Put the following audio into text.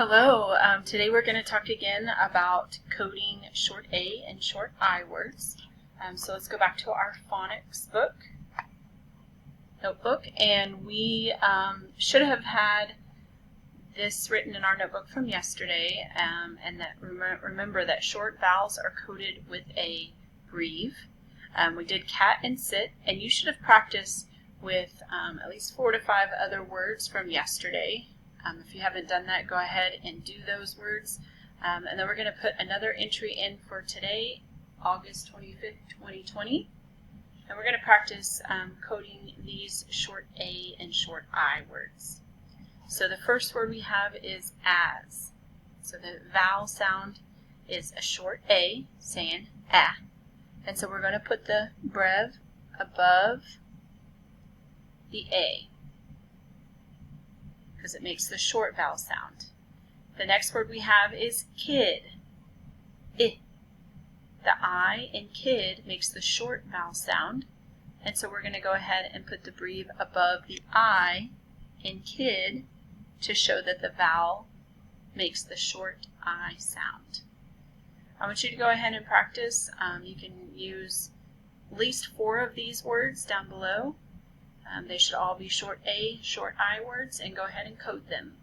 Hello, today we're going to talk again about coding short A and short I words. So let's go back to our phonics notebook, and we should have had this written in our notebook from yesterday, and that remember that short vowels are coded with a breve. We did cat and sit, and you should have practiced with at least 4 to 5 other words from yesterday. If you haven't done that, go ahead and do those words. And then we're going to put another entry in for today, August 25th, 2020. And we're going to practice coding these short A and short I words. So the first word we have is as. So the vowel sound is a short A, saying ah. And so we're going to put the breve above the A, because it makes the short vowel sound. The next word we have is kid. I. The I in kid makes the short vowel sound, and so we're going to go ahead and put the breve above the I in kid to show that the vowel makes the short I sound. I want you to go ahead and practice. You can use at least 4 of these words down below. They should all be short A, short I words, and go ahead and code them.